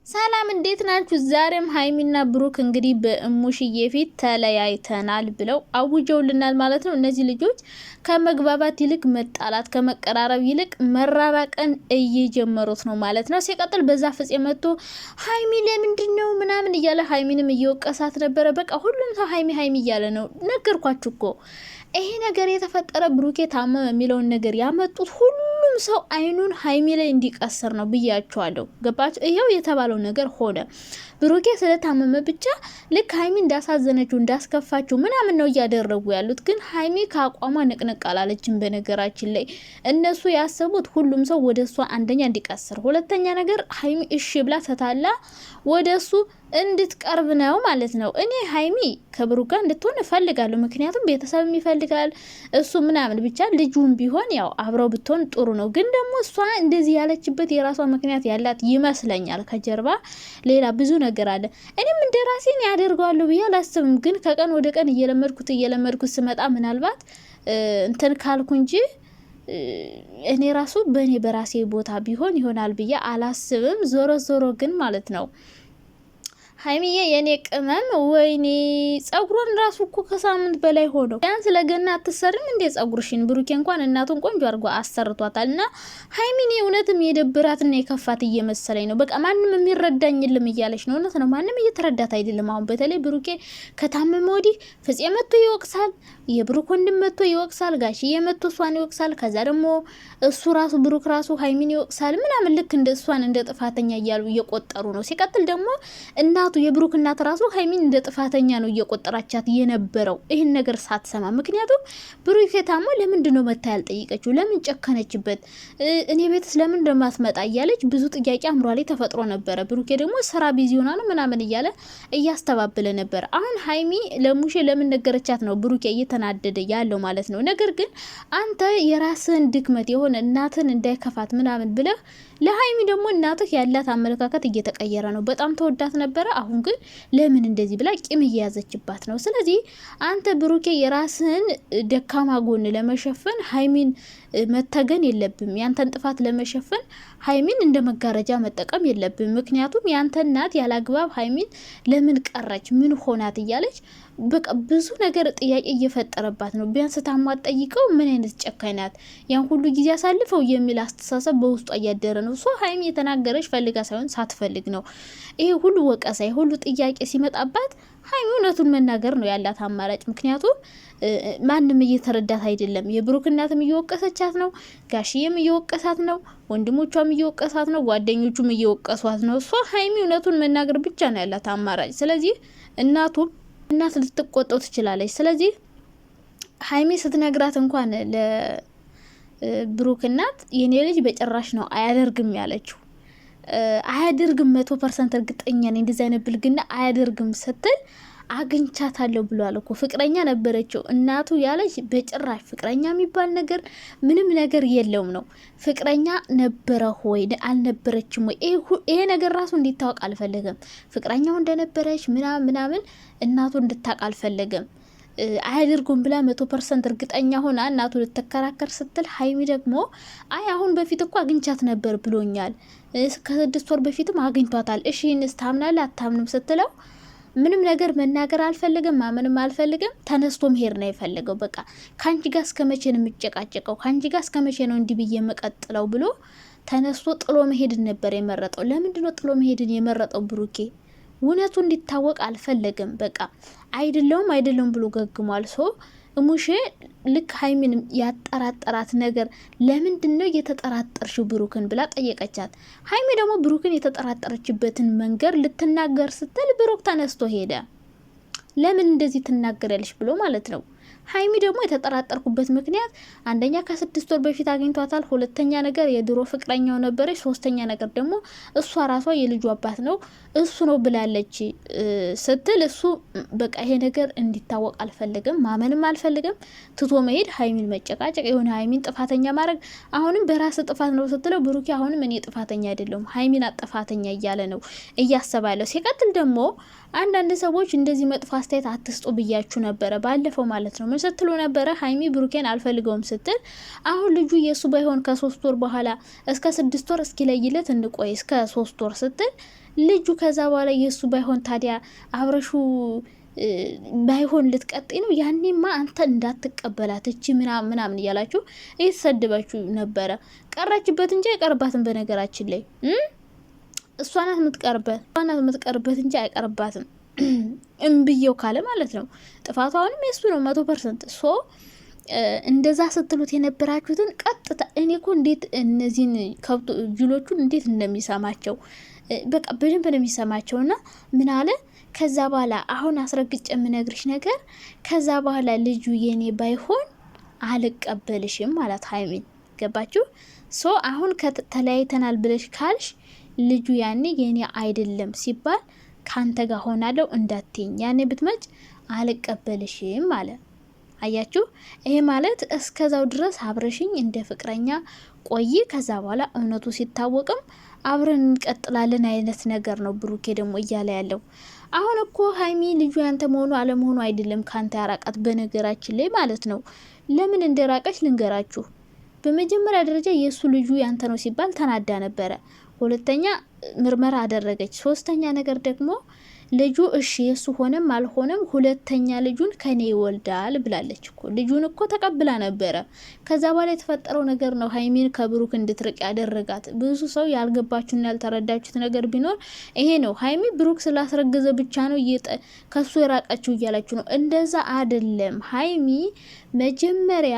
ሰላም እንዴት ናችሁ? ዛሬም ሀይሚና ብሩክ እንግዲህ በእሙሽዬ ፊት ተለያይተናል ብለው አውጀውልናል ማለት ነው። እነዚህ ልጆች ከመግባባት ይልቅ መጣላት፣ ከመቀራረብ ይልቅ መራራቅን እየጀመሩት ነው ማለት ነው። ሲቀጥል በዛ ፍጽ መጥቶ ሀይሚ ለምንድን ነው ምናምን እያለ ሀይሚንም እየወቀሳት ነበረ። በቃ ሁሉም ሰው ሀይሚ ሀይሚ እያለ ነው። ነገርኳችሁ እኮ ይሄ ነገር የተፈጠረ ብሩኬ ታመመ የሚለውን ነገር ያመጡት ሁሉም ሰው አይኑን ሀይሚ ላይ እንዲቀስር ነው ብያቸዋለሁ። ገባችሁ? ይሄው የተባለው ነገር ሆነ። ብሩኬ ስለታመመ ብቻ ልክ ሀይሚ እንዳሳዘነችው እንዳስከፋችው ምናምን ነው እያደረጉ ያሉት። ግን ሀይሚ ከአቋሟ ንቅንቅ አላለችም። በነገራችን ላይ እነሱ ያሰቡት ሁሉም ሰው ወደ እሷ አንደኛ እንዲቀስር፣ ሁለተኛ ነገር ሀይሚ እሺ ብላ ተታላ ወደ እሱ እንድትቀርብ ነው ማለት ነው። እኔ ሀይሚ ከብሩክ ጋር እንድትሆን እፈልጋለሁ። ምክንያቱም ቤተሰብ ይፈልጋል እሱ ምናምን ብቻ ልጁም ቢሆን ያው አብረው ብትሆን ጥሩ ነው። ግን ደግሞ እሷ እንደዚህ ያለችበት የራሷ ምክንያት ያላት ይመስለኛል። ከጀርባ ሌላ ብዙ ነገር አለ። እኔም እንደ ራሴን ያደርገዋለሁ ብዬ አላስብም። ግን ከቀን ወደ ቀን እየለመድኩት ስመጣ ምናልባት እንትን ካልኩ እንጂ እኔ ራሱ በእኔ በራሴ ቦታ ቢሆን ይሆናል ብዬ አላስብም። ዞሮ ዞሮ ግን ማለት ነው ሀይሚዬ የኔ ቅመም ወይኔ ጸጉሯን ራሱ እኮ ከሳምንት በላይ ሆነው ቢያንስ ለገና አትሰርም እንዴ ጸጉርሽን? ብሩኬ እንኳን እናቱን ቆንጆ አድርጎ አሰርቷታል። እና ሀይሚኔ እውነትም የደብራትና የከፋት እየመሰለኝ ነው። በቃ ማንም የሚረዳኝ የለም እያለች ነው። እውነት ነው፣ ማንም እየተረዳት አይደለም። አሁን በተለይ ብሩኬ ከታመመ ወዲህ ፍፄ መጥቶ ይወቅሳል፣ የብሩክ ወንድም መጥቶ ይወቅሳል፣ ጋሽዬ መጥቶ እሷን ይወቅሳል። ከዛ ደግሞ እሱ ራሱ ብሩክ ራሱ ሀይሚን ይወቅሳል ምናምን፣ ልክ እንደ እሷን እንደ ጥፋተኛ እያሉ እየቆጠሩ ነው። ሲቀጥል ደግሞ እናቱ የብሩክ እናት ራሱ ሀይሚን እንደ ጥፋተኛ ነው እየቆጠራቻት የነበረው ይህን ነገር ሳትሰማ። ምክንያቱም ብሩክ ታሞ ለምንድን ነው መታ ያልጠይቀችው? ለምን ጨከነችበት? እኔ ቤትስ ለምን እንደማትመጣ እያለች ብዙ ጥያቄ አእምሯ ላይ ተፈጥሮ ነበረ። ብሩኬ ደግሞ ስራ ቢዚ ሆና ነው ምናምን እያለ እያስተባበለ ነበር። አሁን ሀይሚ ለሙሼ ለምን ነገረቻት ነው ብሩኬ እየተናደደ ያለው ማለት ነው። ነገር ግን አንተ የራስህን ድክመት የሆነ እናትን እንዳይከፋት ምናምን ብለህ ለሀይሚ ደግሞ እናትህ ያላት አመለካከት እየተቀየረ ነው። በጣም ተወዳት ነበረ። አሁን ግን ለምን እንደዚህ ብላ ቂም እየያዘችባት ነው። ስለዚህ አንተ ብሩኬ የራስህን ደካማ ጎን ለመሸፈን ሀይሚን መተገን የለብም። ያንተን ጥፋት ለመሸፈን ሀይሚን እንደ መጋረጃ መጠቀም የለብም። ምክንያቱም ያንተ እናት ያላግባብ ሀይሚን ለምን ቀረች ምን ሆናት እያለች በቃ ብዙ ነገር ጥያቄ እየፈጠረባት ነው። ቢያንስ ታሟት ጠይቀው ምን አይነት ጨካኝ ናት ያን ሁሉ ጊዜ አሳልፈው የሚል አስተሳሰብ በውስጧ እያደረ ነው። ሶ ሀይሚ የተናገረች ፈልጋ ሳይሆን ሳትፈልግ ነው። ይሄ ሁሉ ወቀሳ ሁሉ ጥያቄ ሲመጣባት ሀይሚ እውነቱን መናገር ነው ያላት አማራጭ። ምክንያቱም ማንም እየተረዳት አይደለም። የብሩክ እናትም እየወቀሰቻት ነው፣ ጋሽዬም እየወቀሳት ነው፣ ወንድሞቿም እየወቀሳት ነው፣ ጓደኞቹም እየወቀሷት ነው። እሷ ሀይሚ እውነቱን መናገር ብቻ ነው ያላት አማራጭ። ስለዚህ እናት ልትቆጠው ትችላለች። ስለዚህ ሀይሚ ስትነግራት እንኳን ለብሩክ እናት የኔ ልጅ በጭራሽ ነው አያደርግም ያለችው። አያደርግም 100% እርግጠኛ ነኝ እንደዚህ አይነት ብልግና አያደርግም ስትል አግኝቻታለሁ ብሏል እኮ። ፍቅረኛ ነበረችው እናቱ ያለች በጭራሽ ፍቅረኛ የሚባል ነገር ምንም ነገር የለውም ነው። ፍቅረኛ ነበረ ሆይ አልነበረችም ወይ? ይሄ ነገር ራሱ እንዲታወቅ አልፈለገም። ፍቅረኛው እንደነበረች ምናምን እናቱ እንድታውቅ አልፈለገም። አያደርጉም ብላ 100% እርግጠኛ ሆና እናቱ ልትከራከር ስትል ሀይሚ ደግሞ አይ አሁን በፊት እኮ አግኝቻት ነበር ብሎኛል፣ ከ6 ወር በፊትም አግኝቷታል። እሺ ይህንስ ታምናለህ አታምንም ስትለው ምንም ነገር መናገር አልፈልግም፣ ማመንም አልፈልግም። ተነስቶ መሄድ ነው የፈለገው። በቃ ካንቺ ጋር እስከመቼ ነው የምጨቃጨቀው? ካንቺ ጋር እስከመቼ ነው እንዲህ ብዬ የምቀጥለው ብሎ ተነስቶ ጥሎ መሄድን ነበር የመረጠው። ለምንድን ነው ጥሎ መሄድን የመረጠው ብሩኬ? እውነቱ እንዲታወቅ አልፈለግም። በቃ አይደለውም ብሎ ገግሟል። ሶ ሙሼ ልክ ሀይሚን ያጠራጠራት ነገር ለምንድን ነው የተጠራጠርሽው ብሩክን ብላ ጠየቀቻት። ሀይሚ ደግሞ ብሩክን የተጠራጠረችበትን መንገድ ልትናገር ስትል ብሩክ ተነስቶ ሄደ። ለምን እንደዚህ ትናገራለሽ ብሎ ማለት ነው። ሀይሚ ደግሞ የተጠራጠርኩበት ምክንያት አንደኛ ከ6 ወር በፊት አግኝቷታል፣ ሁለተኛ ነገር የድሮ ፍቅረኛው ነበረች፣ ሶስተኛ ነገር ደግሞ እሷ ራሷ የልጁ አባት ነው እሱ ነው ብላለች ስትል እሱ በቃ ይሄ ነገር እንዲታወቅ አልፈልግም፣ ማመንም አልፈልግም። ትቶ መሄድ፣ ሀይሚን መጨቃጨቅ፣ የሆነ ሀይሚን ጥፋተኛ ማድረግ። አሁንም በራስ ጥፋት ነው ስትለው ብሩኬ አሁንም እኔ ጥፋተኛ አይደለሁም ሀይሚን ጥፋተኛ እያለ ነው እያሰባለሁ። ሲቀጥል ደግሞ አንዳንድ ሰዎች እንደዚህ መጥፎ አስተያየት አትስጡ ብያችሁ ነበረ ባለፈው ማለት ማለት ነው። ምን ስትሉ ነበረ? ሀይሚ ብሩኬን አልፈልገውም ስትል አሁን ልጁ የሱ ባይሆን ከ3 ወር በኋላ እስከ 6 ወር እስኪለይለት እንቆይ እስከ 3 ወር ስትል ልጁ ከዛ በኋላ የሱ ባይሆን ታዲያ አብረሹ ባይሆን ልትቀጥይ ነው? ያኔማ አንተ እንዳትቀበላት እቺ ምናምን እያላችሁ እየተሰደባችሁ ነበረ። ቀራችበት እንጂ አይቀርባትም። በነገራችን ላይ እሷ ናት የምትቀርበት እንጂ አይቀርባትም። እምብየው ካለ ማለት ነው። ጥፋቱ አሁንም የሱ ነው 100%። ሶ እንደዛ ስትሉት የነበራችሁትን ቀጥታ እኔ እኮ እንዴት እነዚህን ከብቶ ጅሎቹን እንዴት እንደሚሰማቸው በቃ በደንብ ነው የሚሰማቸውና ምን አለ ከዛ በኋላ አሁን አስረግጬ የምነግርሽ ነገር ከዛ በኋላ ልጁ የኔ ባይሆን አልቀበልሽም ማለት ሀይሚን ገባችሁ? ሶ አሁን ተለያይተናል ብለሽ ካልሽ ልጁ ያኔ የኔ አይደለም ሲባል ካንተ ጋር ሆናለው እንዳትኝ ያኔ ብትመጭ አልቀበልሽም ማለት አያችሁ? ይሄ ማለት እስከዛው ድረስ አብረሽኝ እንደ ፍቅረኛ ቆይ፣ ከዛ በኋላ እውነቱ ሲታወቅም አብረን እንቀጥላለን አይነት ነገር ነው ብሩኬ ደግሞ እያለ ያለው። አሁን እኮ ሀይሚ ልጁ ያንተ መሆኑ አለመሆኑ አይደለም ካንተ ያራቃት በነገራችን ላይ ማለት ነው። ለምን እንደራቀች ልንገራችሁ። በመጀመሪያ ደረጃ የሱ ልጁ ያንተ ነው ሲባል ተናዳ ነበረ። ሁለተኛ ምርመራ አደረገች። ሶስተኛ ነገር ደግሞ ልጁ እሺ የሱ ሆነም አልሆነም ሁለተኛ ልጁን ከኔ ይወልዳል ብላለች እኮ። ልጁን እኮ ተቀብላ ነበረ። ከዛ በኋላ የተፈጠረው ነገር ነው ሀይሚን ከብሩክ እንድትርቅ ያደረጋት። ብዙ ሰው ያልገባችሁና ያልተረዳችሁት ነገር ቢኖር ይሄ ነው። ሀይሚ ብሩክ ስላስረገዘ ብቻ ነው ከሱ የራቀችው እያላችሁ ነው። እንደዛ አይደለም። ሀይሚ መጀመሪያ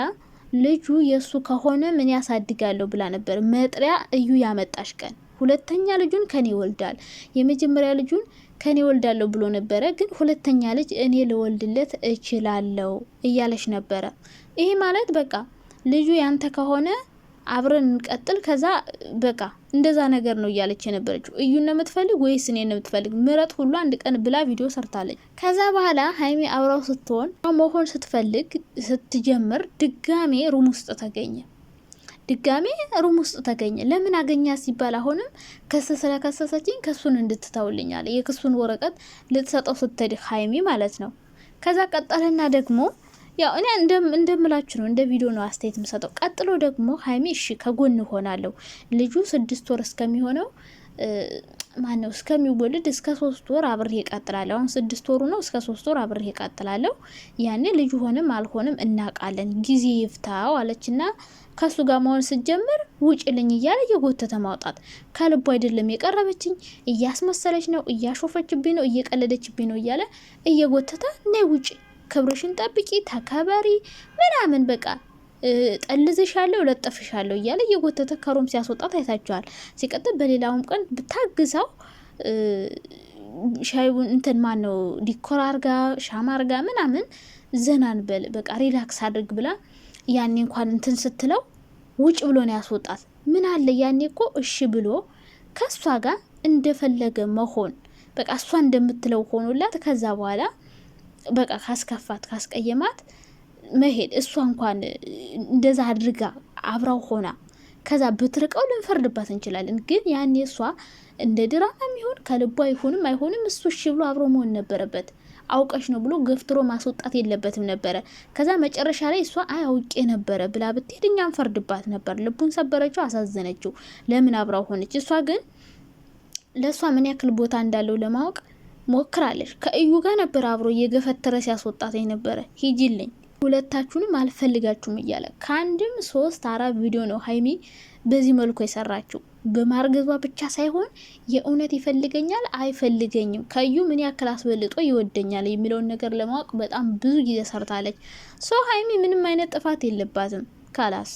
ልጁ የሱ ከሆነ ምን ያሳድጋለሁ ብላ ነበር። መጥሪያ እዩ ያመጣሽ ቀን ሁለተኛ ልጁን ከኔ ይወልዳል፣ የመጀመሪያ ልጁን ከኔ ወልዳለሁ ብሎ ነበረ። ግን ሁለተኛ ልጅ እኔ ልወልድለት እችላለሁ እያለች ነበረ። ይሄ ማለት በቃ ልጁ ያንተ ከሆነ አብረን እንቀጥል፣ ከዛ በቃ እንደዛ ነገር ነው እያለች የነበረችው። እዩ ነው የምትፈልግ ወይስ እኔ ነው የምትፈልግ? ምረጥ ሁሉ አንድ ቀን ብላ ቪዲዮ ሰርታለች። ከዛ በኋላ ሀይሚ አብራው ስትሆን መሆን ስትፈልግ ስትጀምር ድጋሜ ሩም ውስጥ ተገኘ። ለምን አገኛ ሲባል አሁንም ከስ ስለከሰሰችኝ ክሱን እንድትተውልኛል የክሱን ወረቀት ልትሰጠው ስትሄድ ሀይሚ ማለት ነው። ከዛ ቀጠለና ደግሞ ያው እኔ እንደምላችሁ ነው፣ እንደ ቪዲዮ ነው አስተያየት የምሰጠው። ቀጥሎ ደግሞ ሀይሚ እሺ ከጎን ሆናለሁ ልጁ 6 ወር እስከሚሆነው ማነው እስከሚወልድ እስከ 3 ወር አብሬ እቀጥላለሁ። አሁን 6 ወሩ ነው፣ እስከ 3 ወር አብሬ እቀጥላለሁ። ያኔ ልጁ ሆነም አልሆነም እናቃለን፣ ጊዜ ይፍታው አለችና ከሱ ጋር መሆን ስትጀምር ውጭልኝ እያለ እየጎተተ ማውጣት። ከልቡ አይደለም የቀረበችኝ፣ እያስመሰለች ነው፣ እያሾፈችብኝ ነው፣ እየቀለደችብኝ ነው እያለ እየጎተተ ነይ ውጭ፣ ክብርሽን ጠብቂ፣ ተከበሪ ምናምን በቃ ጠልዝሻለሁ ለጥፍሻለሁ እያለ እየጎተተ ከሮም ሲያስወጣት አይታችኋል። ሲቀጥል በሌላውም ቀን ብታግዛው ሻይቡን እንትን ማነው ዲኮር አርጋ ሻማ አርጋ ምናምን ዘናን በል በቃ ሪላክስ አድርግ ብላ ያኔ እንኳን እንትን ስትለው ውጭ ብሎ ነው ያስወጣት። ምን አለ ያኔ እኮ እሺ ብሎ ከሷ ጋር እንደፈለገ መሆን በቃ እሷ እንደምትለው ሆኖላት ከዛ በኋላ በቃ ካስከፋት ካስቀየማት መሄድ እሷ እንኳን እንደዛ አድርጋ አብራው ሆና ከዛ ብትርቀው ልንፈርድባት እንችላለን። ግን ያኔ እሷ እንደ ድራማ የሚሆን ከልቧ አይሆንም እሱ እሺ ብሎ አብሮ መሆን ነበረበት። አውቀሽ ነው ብሎ ገፍትሮ ማስወጣት የለበትም ነበረ። ከዛ መጨረሻ ላይ እሷ አያውቄ ነበረ ብላ ብትሄድ እኛም ፈርድባት ነበር። ልቡን ሰበረችው፣ አሳዘነችው። ለምን አብራው ሆነች? እሷ ግን ለእሷ ምን ያክል ቦታ እንዳለው ለማወቅ ሞክራለች። ከእዩ ጋር ነበር አብሮ እየገፈተረ ሲያስወጣት ነበረ። ሂጂልኝ ሁለታችሁንም አልፈልጋችሁም እያለ ከአንድም 3-4 ቪዲዮ ነው ሀይሚ በዚህ መልኩ የሰራችው። በማርገዟ ብቻ ሳይሆን የእውነት ይፈልገኛል አይፈልገኝም፣ ከዩ ምን ያክል አስበልጦ ይወደኛል የሚለውን ነገር ለማወቅ በጣም ብዙ ጊዜ ሰርታለች። ሀይሚ ምንም አይነት ጥፋት የለባትም ካላስ